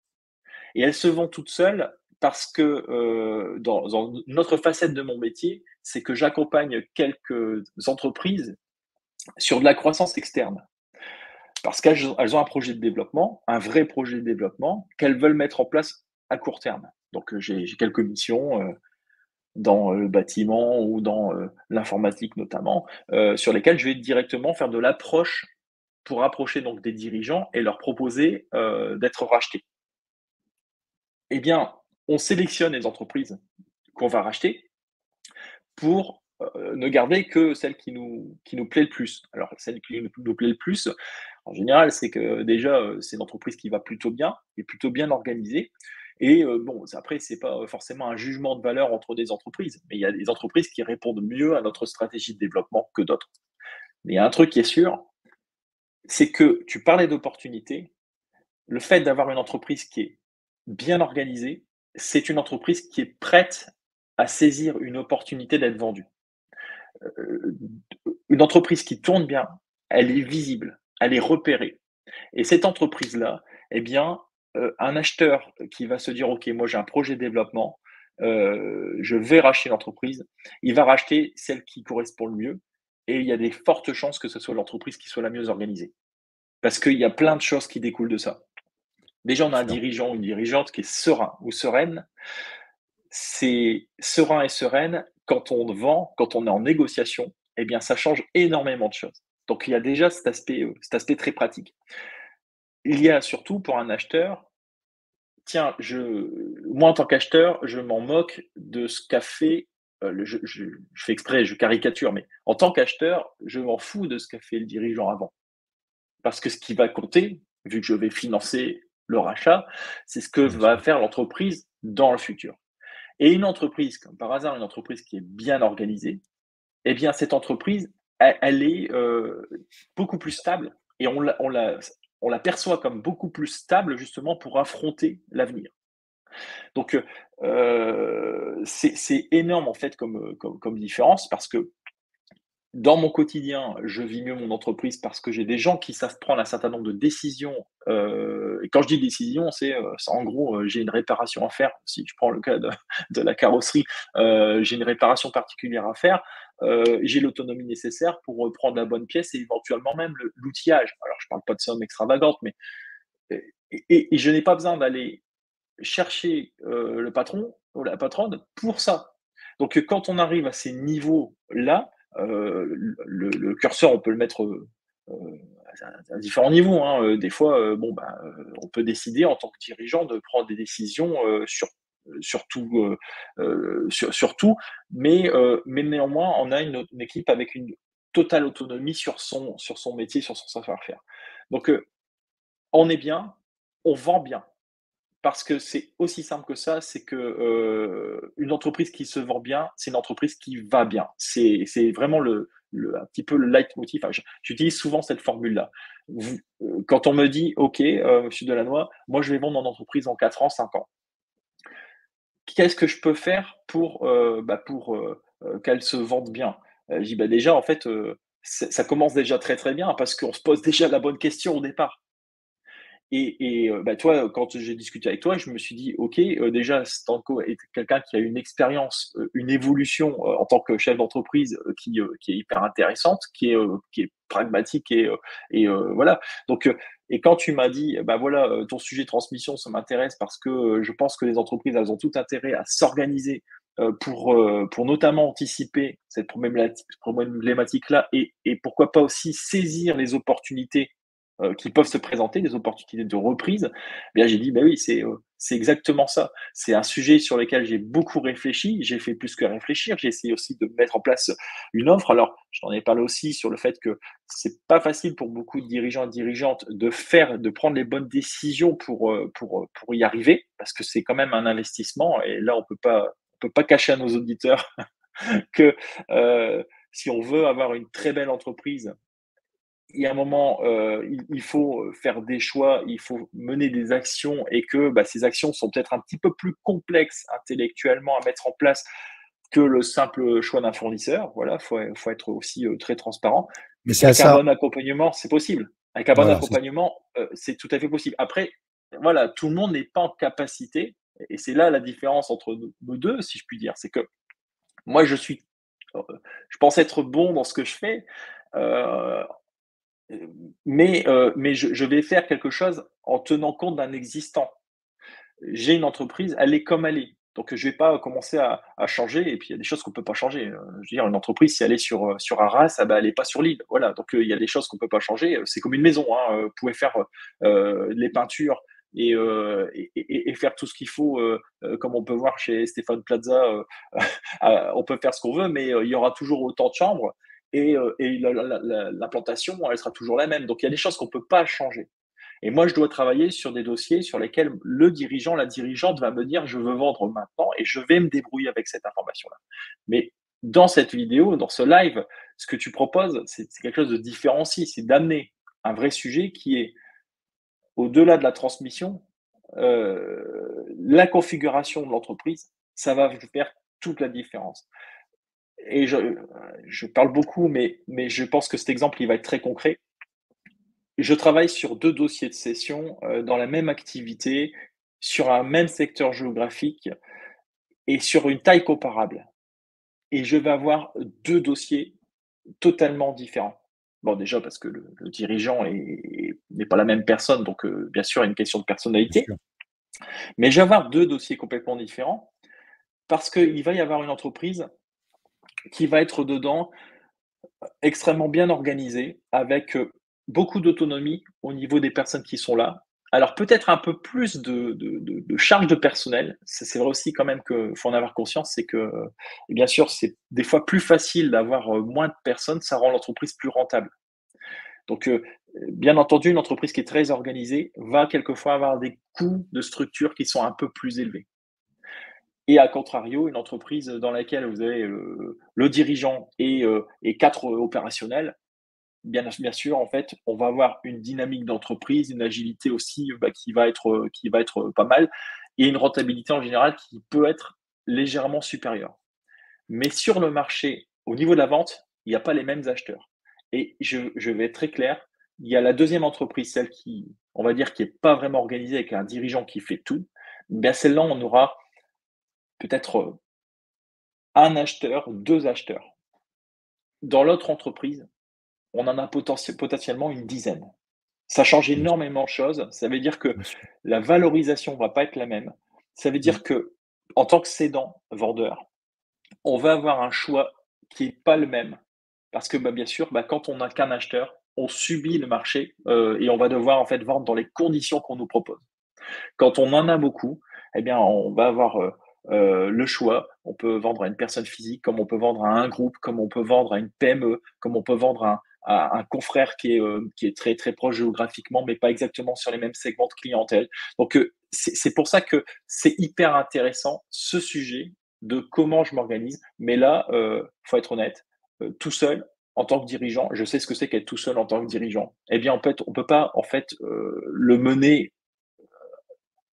et elle se vend toute seule parce que, dans une autre facette de mon métier, c'est que j'accompagne quelques entreprises sur de la croissance externe. Parce qu'elles ont un projet de développement, un vrai projet de développement qu'elles veulent mettre en place à court terme. Donc, j'ai quelques missions, dans le bâtiment ou dans, l'informatique notamment, sur lesquelles je vais directement faire de l'approche pour approcher donc des dirigeants et leur proposer, d'être rachetés. Eh bien, on sélectionne les entreprises qu'on va racheter pour, ne garder que celles qui nous plaît le plus. Alors celle qui nous plaît le plus, en général, c'est que déjà, c'est une entreprise qui va plutôt bien, qui est plutôt bien organisée et bon, après c'est pas, forcément un jugement de valeur entre des entreprises, mais il y a des entreprises qui répondent mieux à notre stratégie de développement que d'autres. Mais il y a un truc qui est sûr, c'est que tu parlais d'opportunités. Le fait d'avoir une entreprise qui est bien organisée, c'est une entreprise qui est prête à saisir une opportunité d'être vendue. Heu, une entreprise qui tourne bien, elle est visible, elle est repérée et cette entreprise-là, eh bien, un acheteur qui va se dire: «OK, moi j'ai un projet de développement, je vais racheter l'entreprise», il va racheter celle qui correspond le mieux et il y a des fortes chances que ce soit l'entreprise qui soit la mieux organisée. Parce qu'il y a plein de choses qui découlent de ça. Déjà, on a un Sûr. dirigeant ou une dirigeante qui est serein ou sereine. C'est serein et sereine, quand on vend, quand on est en négociation, eh bien, ça change énormément de choses. Donc il y a déjà cet aspect très pratique. Il y a surtout pour un acheteur, tiens, moi en tant qu'acheteur, je m'en moque de ce qu'a fait, je fais exprès, je caricature, mais en tant qu'acheteur, je m'en fous de ce qu'a fait le dirigeant avant. Parce que ce qui va compter, vu que je vais financer le rachat, c'est ce que Bien va sûr. faire l'entreprise dans le futur. Et une entreprise, comme par hasard, une entreprise qui est bien organisée, eh bien cette entreprise, elle est, beaucoup plus stable et on la perçoit comme beaucoup plus stable justement pour affronter l'avenir. Donc, c'est énorme en fait comme différence parce que dans mon quotidien, je vis mieux mon entreprise parce que j'ai des gens qui savent prendre un certain nombre de décisions, et quand je dis décision, c'est en gros, j'ai une réparation à faire. Si je prends le cas de la carrosserie, j'ai une réparation particulière à faire, j'ai l'autonomie nécessaire pour, prendre la bonne pièce et éventuellement même l'outillage. Alors je parle pas de sommes extravagantes, mais et je n'ai pas besoin d'aller chercher, le patron ou la patronne pour ça. Donc, quand on arrive à ces niveaux-là, le curseur, on peut le mettre, à différents niveaux, hein. Des fois, on peut décider en tant que dirigeant de prendre des décisions, sur tout, sur tout, mais néanmoins, on a une équipe avec une totale autonomie sur son métier, sur son savoir-faire. Donc, on est bien, on vend bien. Parce que c'est aussi simple que ça, c'est que, une entreprise qui se vend bien, c'est une entreprise qui va bien. C'est vraiment un petit peu le leitmotiv. Enfin, j'utilise souvent cette formule-là. Quand on me dit: «OK, monsieur Delannoy, moi je vais vendre mon entreprise en 4 ans, 5 ans. Qu'est-ce que je peux faire pour qu'elle se vende bien?» Je dis: «Bah, déjà en fait, ça commence déjà très, très bien parce qu'on se pose déjà la bonne question au départ». Toi, quand j'ai discuté avec toi, je me suis dit: «OK, déjà Stanko est quelqu'un qui a une expérience, une évolution, en tant que chef d'entreprise, qui est hyper intéressante, qui est pragmatique voilà». Donc et quand tu m'as dit: «Bah, voilà, ton sujet transmission, ça m'intéresse parce que, je pense que les entreprises, elles ont tout intérêt à s'organiser, pour notamment anticiper cette problématique-là et pourquoi pas aussi saisir les opportunités qui peuvent se présenter, des opportunités de reprise, eh bien j'ai dit: «Bah oui, c'est exactement ça». C'est un sujet sur lequel j'ai beaucoup réfléchi, j'ai fait plus que réfléchir, j'ai essayé aussi de mettre en place une offre. Alors, je t'en ai parlé aussi sur le fait que c'est pas facile pour beaucoup de dirigeants et dirigeantes de prendre les bonnes décisions pour y arriver, parce que c'est quand même un investissement et là on peut pas cacher à nos auditeurs que, si on veut avoir une très belle entreprise, il y a un moment, il faut faire des choix, il faut mener des actions et que, bah, ces actions sont peut-être un petit peu plus complexes intellectuellement à mettre en place que le simple choix d'un fournisseur. Voilà, faut être aussi, très transparent. Mais c'est à Avec un ça bon accompagnement, c'est possible. Avec un bon voilà, c'est accompagnement, c'est tout à fait possible. Après, voilà, tout le monde n'est pas en capacité et c'est là la différence entre nous 2, si je puis dire. C'est que moi, heu, je pense être bon dans ce que je fais, heu mais je vais faire quelque chose en tenant compte d'un existant. J'ai une entreprise, elle est comme elle est. Donc je vais pas commencer à changer et puis il y a des choses qu'on peut pas changer, je veux dire une entreprise si elle est sur Arras, ah bah, elle est pas sur l'île. Voilà, donc il y a des choses qu'on peut pas changer, c'est comme une maison, hein, vous pouvez faire, les peintures et faire tout ce qu'il faut, comme on peut voir chez Stéphane Plaza, on peut faire ce qu'on veut, mais il y aura toujours autant de chambres et l'implantation, elle sera toujours la même. Donc il y a des choses qu'on peut pas changer. Et moi, je dois travailler sur des dossiers sur lesquels le dirigeant, la dirigeante va me dire: «Je veux vendre maintenant et je vais me débrouiller avec cette information-là». Mais dans cette vidéo, dans ce live, ce que tu proposes, c'est quelque chose de différencié, c'est d'amener un vrai sujet qui est au-delà de la transmission, la configuration de l'entreprise, ça va faire toute la différence. Et je parle beaucoup, mais je pense que cet exemple, il va être très concret. Je travaille sur 2 dossiers de cession, dans la même activité, sur un même secteur géographique et sur une taille comparable et je vais avoir 2 dossiers totalement différents. Bon, déjà parce que le dirigeant n'est pas la même personne, donc bien sûr, il y a une question de bien personnalité, sûr. mais je vais avoir 2 dossiers complètement différents parce qu'il va y avoir une entreprise qui va être dedans extrêmement bien organisée avec, beaucoup d'autonomie au niveau des personnes qui sont là. Alors peut-être un peu plus de charge de personnel. C'est vrai aussi quand même qu'il faut en avoir conscience, c'est que, bien sûr, c'est des fois plus facile d'avoir, moins de personnes, ça rend l'entreprise plus rentable. Donc, bien entendu, une entreprise qui est très organisée va quelquefois avoir des coûts de structure qui sont un peu plus élevés. Et à contrario, une entreprise dans laquelle vous avez, le dirigeant et 4 opérationnels, bien sûr, en fait, on va avoir une dynamique d'entreprise, une agilité aussi, qui va être pas mal et une rentabilité en général qui peut être légèrement supérieure. Mais sur le marché, au niveau de la vente, il n'y a pas les mêmes acheteurs. Et je vais être très clair, il y a la deuxième entreprise, celle qui, on va dire, qui est pas vraiment organisée avec un dirigeant qui fait tout. Bien celle-là, on aura peut-être 1 acheteur, 2 acheteurs. Dans l'autre entreprise, on en a potentiellement une dizaine. Ça change Bien sûr, énormément de choses. Ça veut dire que bien sûr. la valorisation va pas être la même. Ça veut Mmh. dire que en tant que cédant, vendeur, on va avoir un choix qui est pas le même. Parce que, bien sûr, quand on n'a qu'un acheteur, on subit le marché, et on va devoir en fait vendre dans les conditions qu'on nous propose. Quand on en a beaucoup, eh bien, on va avoir, le choix. On peut vendre à une personne physique, comme on peut vendre à un groupe, comme on peut vendre à une PME, comme on peut vendre à un confrère qui est très, très proche géographiquement, mais pas exactement sur les mêmes segments de clientèle. Donc, c'est pour ça que c'est hyper intéressant, ce sujet de comment je m'organise. Mais là, faut être honnête, tout seul, en tant que dirigeant, je sais ce que c'est qu'être tout seul en tant que dirigeant. Eh bien, en fait, on peut pas, en fait, le mener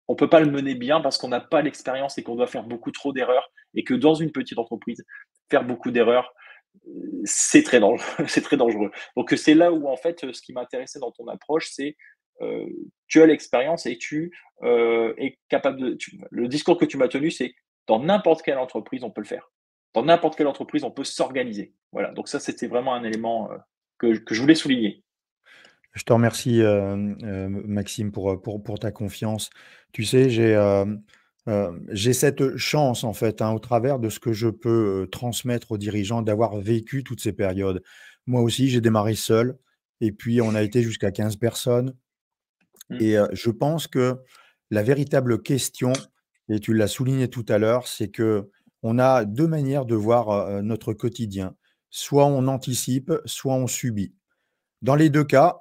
on peut pas le mener bien parce qu'on n'a pas l'expérience et qu'on doit faire beaucoup trop d'erreurs et que dans une petite entreprise, faire beaucoup d'erreurs, c'est très dangereux, c'est très dangereux. Donc, c'est là où en fait, ce qui m'intéressait dans ton approche, c'est, heu, tu as l'expérience et es capable le discours que tu m'as tenu, c'est: «Dans n'importe quelle entreprise, on peut le faire. Dans n'importe quelle entreprise, on peut s'organiser». Voilà, donc ça, c'était vraiment un élément, que je voulais souligner. Je te remercie, Maxime, pour ta confiance. Tu sais, j'ai cette chance, en fait, hein, au travers de ce que je peux, transmettre aux dirigeants, d'avoir vécu toutes ces périodes. Moi aussi, j'ai démarré seul et puis on a été jusqu'à 15 personnes Mmh, et je pense que la véritable question, et tu l'as souligné tout à l'heure, c'est que on a 2 manières de voir, notre quotidien. Soit on anticipe, soit on subit. Dans les 2 cas,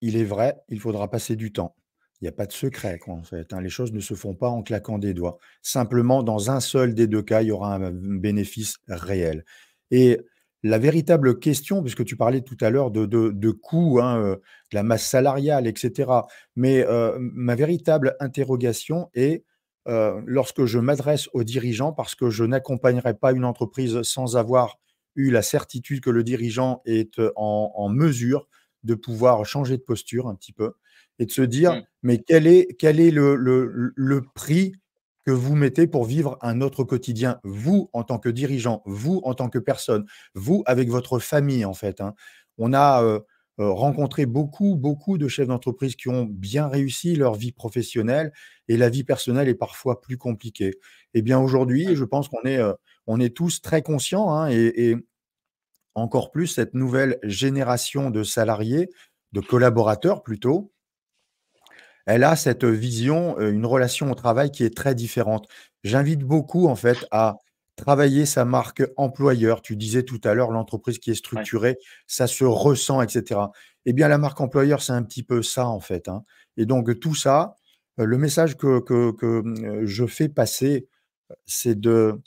il est vrai, il faudra passer du temps. Il y a pas de secret quoi, en fait, hein. Les choses ne se font pas en claquant des doigts. Simplement, dans un seul des 2 cas, il y aura un bénéfice réel et la véritable question, puisque tu parlais tout à l'heure de coûts, hein, de la masse salariale et cetera. Mais, ma véritable interrogation est, lorsque je m'adresse aux dirigeants, parce que je n'accompagnerai pas une entreprise sans avoir eu la certitude que le dirigeant est, en mesure de pouvoir changer de posture un petit peu et de se dire: mmh, «Mais quel est le prix que vous mettez pour vivre un autre quotidien?» Vous, en tant que dirigeant, vous, en tant que personne, vous, avec votre famille, en fait, hein. On a, rencontré beaucoup, beaucoup de chefs d'entreprise qui ont bien réussi leur vie professionnelle et la vie personnelle est parfois plus compliquée. Et bien, aujourd'hui, mmh, je pense on est tous très conscients, hein et encore plus cette nouvelle génération de salariés, de collaborateurs plutôt, elle a cette vision, une relation au travail qui est très différente. J'invite beaucoup en fait à travailler sa marque employeur. Tu disais tout à l'heure l'entreprise qui est ouais, structurée, ça se ressent et cetera. Eh bien la marque employeur, c'est un petit peu ça en fait, hein et donc tout ça, le message que je fais passer, c'est de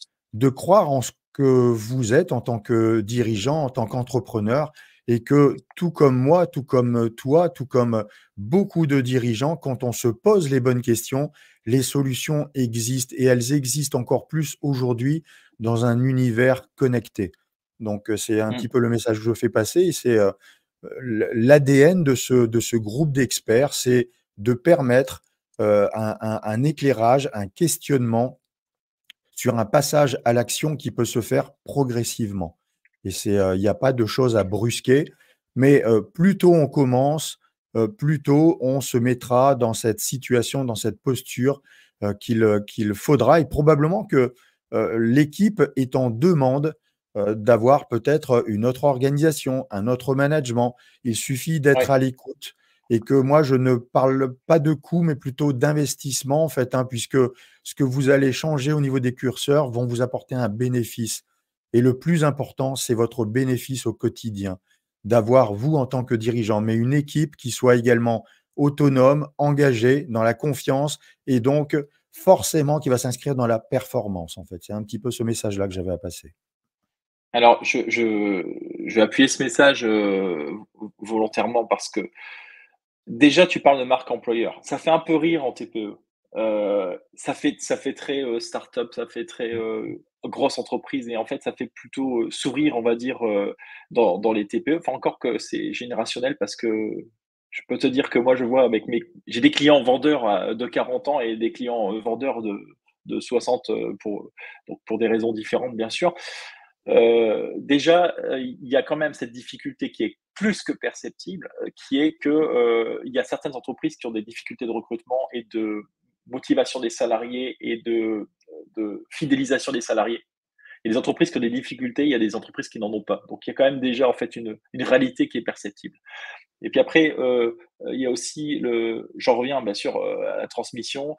croire en ce que vous êtes en tant que dirigeant, en tant qu'entrepreneur et que tout comme moi, tout comme toi, tout comme beaucoup de dirigeants, quand on se pose les bonnes questions, les solutions existent et elles existent encore plus aujourd'hui dans un univers connecté. Donc, c'est un petit mmh, peu le message que je fais passer et c'est, l'ADN de ce groupe d'experts, c'est de permettre, un éclairage, un questionnement sur un passage à l'action qui peut se faire progressivement et il y a pas de choses à brusquer, mais plus tôt on commence, plus tôt on se mettra dans cette situation, dans cette posture, qu'il faudra et probablement que, l'équipe est en demande, d'avoir peut-être une autre organisation, un autre management. Il suffit d'être ouais, à l'écoute et que moi je ne parle pas de coûts, mais plutôt d'investissement en fait, hein, puisque ce que vous allez changer au niveau des curseurs vont vous apporter un bénéfice et le plus important, c'est votre bénéfice au quotidien. D'avoir, vous, en tant que dirigeant, mais une équipe qui soit également autonome, engagée, dans la confiance et donc forcément qui va s'inscrire dans la performance, en fait. C'est un petit peu ce message-là que j'avais à passer. Alors, je vais appuyer ce message volontairement parce que déjà, tu parles de marque employeur. Ça fait un peu rire en TPE. Ça fait très start-up, ça fait très grosse entreprise et en fait, ça fait plutôt sourire, on va dire, dans les TPE. Enfin, encore que c'est générationnel parce que je peux te dire que moi, je vois avec j'ai des clients vendeurs de 40 ans et des clients vendeurs de 60 donc pour des raisons différentes, bien sûr. Déjà, il y a quand même cette difficulté qui est plus que perceptible, qui est que, il y a certaines entreprises qui ont des difficultés de recrutement et de motivation des salariés et de fidélisation des salariés. Il y a des entreprises qui ont des difficultés, il y a des entreprises qui n'en ont pas. Donc il y a quand même déjà en fait une réalité qui est perceptible. Et puis après, il y a aussi j'en reviens bien sûr, à la transmission.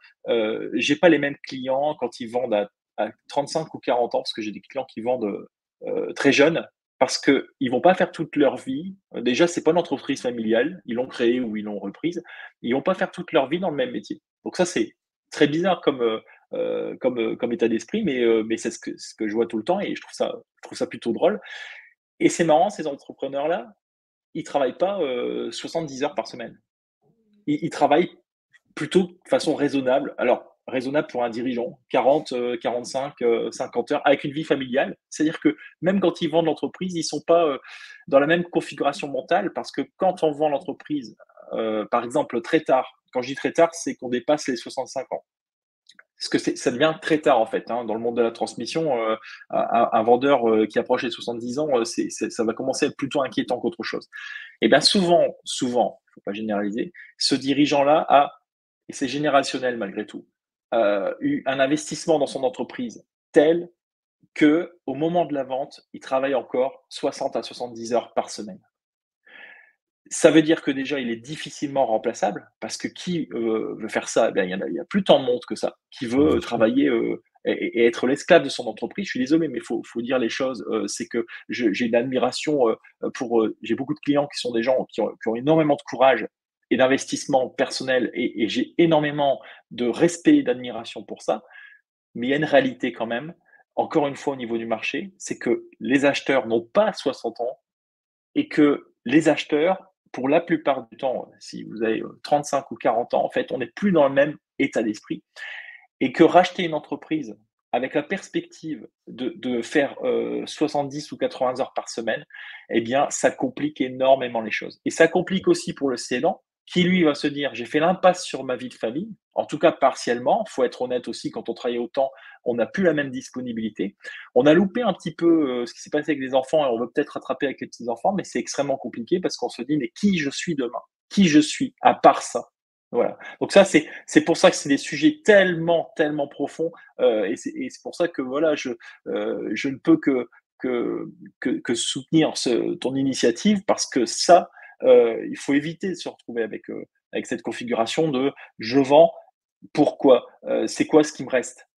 J'ai pas les mêmes clients quand ils vendent à 35 ou 40 ans, parce que j'ai des clients qui vendent, très jeunes, parce qu'ils vont pas faire toute leur vie. Déjà, c'est pas une entreprise familiale, ils l'ont créée ou ils l'ont reprise. Ils vont pas faire toute leur vie dans le même métier. Donc ça, c'est très bizarre comme état d'esprit, mais c'est ce que je vois tout le temps et je trouve ça plutôt drôle et c'est marrant, ces entrepreneurs-là, ils travaillent pas, 70 heures par semaine. Ils travaillent plutôt de façon raisonnable. Alors, raisonnable pour un dirigeant, 40, 45, 50 heures avec une vie familiale. C'est-à-dire que même quand ils vendent l'entreprise, ils sont pas, dans la même configuration mentale parce que quand on vend l'entreprise, par exemple très tard, quand je dis très tard, c'est qu'on dépasse les 65 ans. Parce que ça devient très tard en fait, hein, dans le monde de la transmission, un vendeur, qui approche les 70 ans, ça va commencer à être plutôt inquiétant qu'autre chose. Et bien souvent, il ne faut pas généraliser, ce dirigeant-là a, et c'est générationnel malgré tout, eu un investissement dans son entreprise tel que, au moment de la vente, il travaille encore 60 à 70 heures par semaine. Ça veut dire que déjà, il est difficilement remplaçable parce que qui, veut faire ça? Eh bien, il y a plus tant de monde que ça, qui veut, Bien sûr. travailler, et être l'esclave de son entreprise. Je suis désolé, mais faut dire les choses, c'est que j'ai une admiration, j'ai beaucoup de clients qui sont des gens qui ont énormément de courage et d'investissement personnel et j'ai énormément de respect et d'admiration pour ça. Mais il y a une réalité quand même, encore une fois au niveau du marché, c'est que les acheteurs n'ont pas 60 ans et que les acheteurs, pour la plupart du temps, si vous avez 35 ou 40 ans, en fait, on n'est plus dans le même état d'esprit et que racheter une entreprise avec la perspective de faire 70 ou 80 heures par semaine, eh bien, ça complique énormément les choses. Et ça complique aussi pour le cédant qui, lui, va se dire, j'ai fait l'impasse sur ma vie de famille, en tout cas partiellement. Il faut être honnête aussi, quand on travaille autant, on n'a plus la même disponibilité. On a loupé un petit peu ce qui s'est passé avec les enfants et on veut peut-être rattraper avec les petits-enfants, mais c'est extrêmement compliqué parce qu'on se dit, mais qui je suis demain? Qui je suis à part ça? Voilà. Donc ça, c'est pour ça que c'est des sujets tellement, tellement profonds, et c'est pour ça que voilà, je ne peux que soutenir ton initiative parce que ça, il faut éviter de se retrouver avec cette configuration de: «Je vends, pourquoi? C'est quoi ce qui me reste?»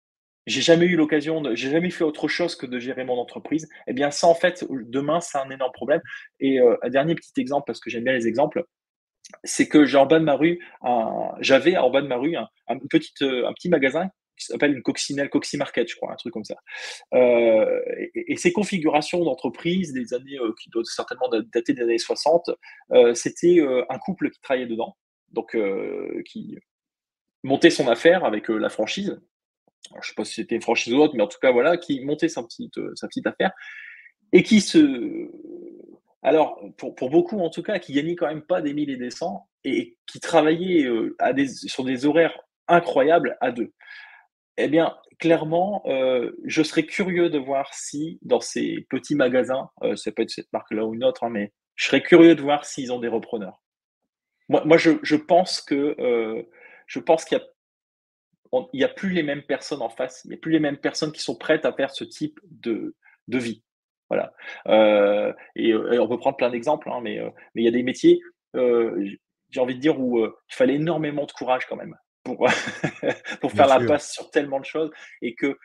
J'ai jamais fait autre chose que de gérer mon entreprise. Eh bien ça, en fait, demain, c'est un énorme problème et un dernier petit exemple parce que j'aime bien les exemples, c'est que j'avais en bas de ma rue un petit magasin qui s'appelle une coccinelle, Coxy Market, je crois, un truc comme ça. Et ces configurations d'entreprise des années, qui doivent certainement dater des années 60, c'était, un couple qui travaillait dedans, donc qui montait son affaire avec, la franchise. Alors je sais pas si c'était une franchise ou autre, mais en tout cas voilà, qui montait sa petite affaire et qui alors pour beaucoup en tout cas, qui gagnait quand même pas des mille et des cents et qui travaillait, sur des horaires incroyables à 2. Eh bien, clairement, je serais curieux de voir si dans ces petits magasins, ça peut être cette marque-là ou une autre, hein, mais je serais curieux de voir s'ils ont des repreneurs. Moi je pense qu'il y a plus les mêmes personnes en face, il y a plus les mêmes personnes qui sont prêtes à faire ce type de vie. Voilà, et on peut prendre plein d'exemples, hein, mais il y a des métiers, j'ai envie de dire où, il fallait énormément de courage quand même pour pour Bien faire la sûr. passe sur tellement de choses et que,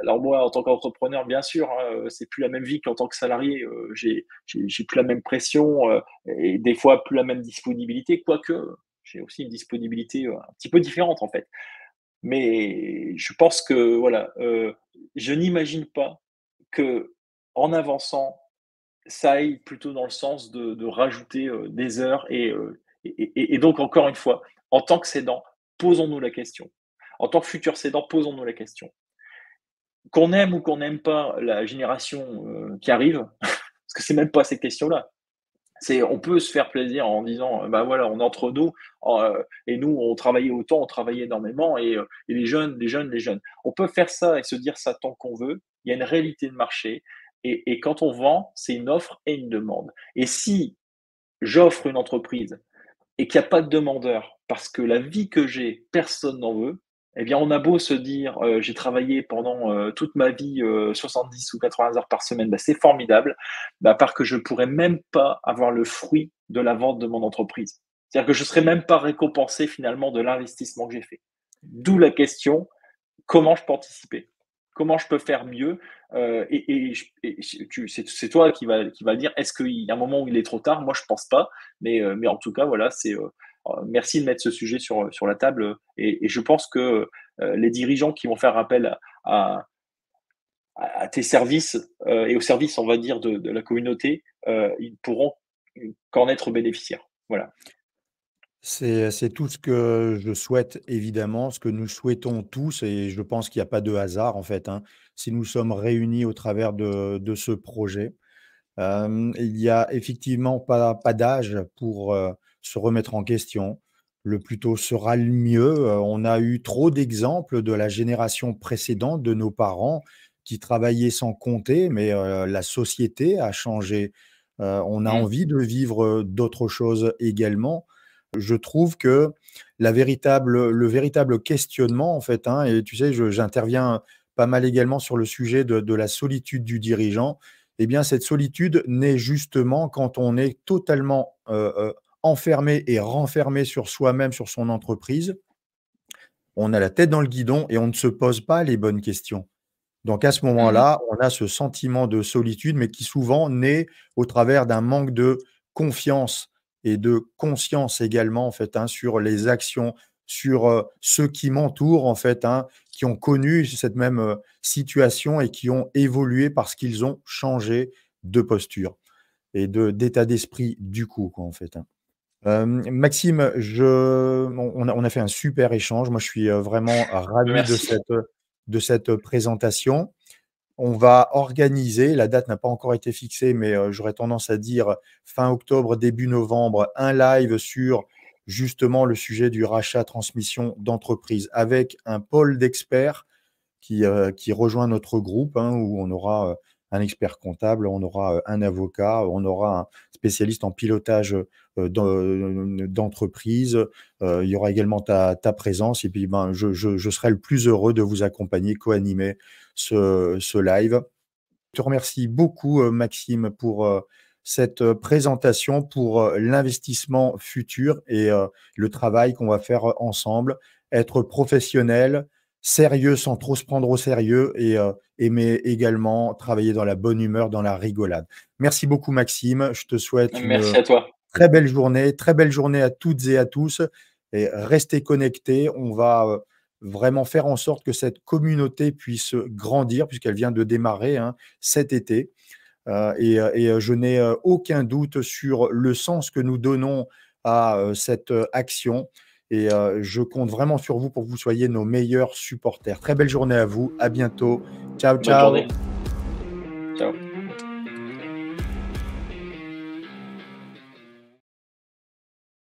alors moi en tant qu'entrepreneur bien sûr, hein, c'est plus la même vie qu'en tant que salarié, j'ai plus la même pression, et des fois plus la même disponibilité, quoique j'ai aussi une disponibilité, un petit peu différente en fait. Mais je pense que voilà, je n'imagine pas que en avançant, ça aille plutôt dans le sens de rajouter des heures et donc encore une fois, en tant que cédant, posons-nous la question. En tant que futur cédant, posons-nous la question. Qu'on aime ou qu'on n'aime pas la génération qui arrive, parce que c'est même pas ces questions-là. On peut se faire plaisir en disant, bah voilà, on est entre nous, et nous, on travaillait autant, on travaillait énormément, et les jeunes, les jeunes, les jeunes. On peut faire ça et se dire ça tant qu'on veut. Il y a une réalité de marché, et quand on vend, c'est une offre et une demande. Et si j'offre une entreprise et qu'il n'y a pas de demandeur parce que la vie que j'ai, personne n'en veut, eh bien, on a beau se dire, j'ai travaillé pendant toute ma vie 70 ou 80 heures par semaine, bah, c'est formidable, bah, à part que je ne pourrais même pas avoir le fruit de la vente de mon entreprise. C'est-à-dire que je ne serais même pas récompensé finalement de l'investissement que j'ai fait. D'où la question, comment je peux anticiper? Comment je peux faire mieux? C'est toi qui va dire, est-ce qu'il y a un moment où il est trop tard? Moi, je pense pas, mais en tout cas, voilà, merci de mettre ce sujet sur la table, et je pense que les dirigeants qui vont faire appel à, à tes services et au service, on va dire, de la communauté, ils pourront qu'en être bénéficiaires. Voilà. C'est tout ce que je souhaite évidemment, ce que nous souhaitons tous et je pense qu'il y a pas de hasard en fait, hein, si nous sommes réunis au travers de ce projet. Il y a effectivement pas d'âge pour, se remettre en question. Le plus tôt sera le mieux, on a eu trop d'exemples de la génération précédente, de nos parents qui travaillaient sans compter, mais, la société a changé. On a Mmh. envie de vivre, d'autres choses également. Je trouve que le véritable questionnement en fait, hein, et tu sais, j'interviens pas mal également sur le sujet de la solitude du dirigeant. Eh bien, cette solitude naît justement quand on est totalement, enfermé et renfermé sur soi-même, sur son entreprise. On a la tête dans le guidon et on ne se pose pas les bonnes questions. Donc à ce Mmh. moment-là, on a ce sentiment de solitude, mais qui souvent naît au travers d'un manque de confiance et de conscience également, en fait, hein, sur les actions, sur, ceux qui m'entourent, en fait, hein, qui ont connu cette même, situation et qui ont évolué parce qu'ils ont changé de posture et d'état d'esprit du coup, quoi, en fait, hein. Maxime, on a fait un super échange. Moi, je suis, vraiment ravi Merci. de cette présentation. On va organiser, la date n'a pas encore été fixée, mais j'aurais tendance à dire fin octobre, début novembre, un live sur justement le sujet du rachat transmission d'entreprise avec un pôle d'experts qui rejoint notre groupe, hein, où on aura, un expert comptable, on aura, un avocat, on aura un spécialiste en pilotage, d'entreprise. Il y aura également ta présence et puis, ben, je serai le plus heureux de vous accompagner, co-animer ce live. Je te remercie beaucoup, Maxime, pour, cette, présentation, pour, l'investissement futur et le travail qu'on va faire, ensemble. Être professionnel, sérieux sans trop se prendre au sérieux et aimer également travailler dans la bonne humeur, dans la rigolade. Merci beaucoup, Maxime. Je te souhaite une Merci à toi. très belle journée à toutes et à tous et restez connectés. On va, vraiment faire en sorte que cette communauté puisse grandir puisqu'elle vient de démarrer, hein, cet été. Je n'ai, aucun doute sur le sens que nous donnons à, cette, action et je compte vraiment sur vous pour que vous soyez nos meilleurs supporters. Très belle journée à vous, à bientôt. Ciao, Bonne journée. ciao. Ciao.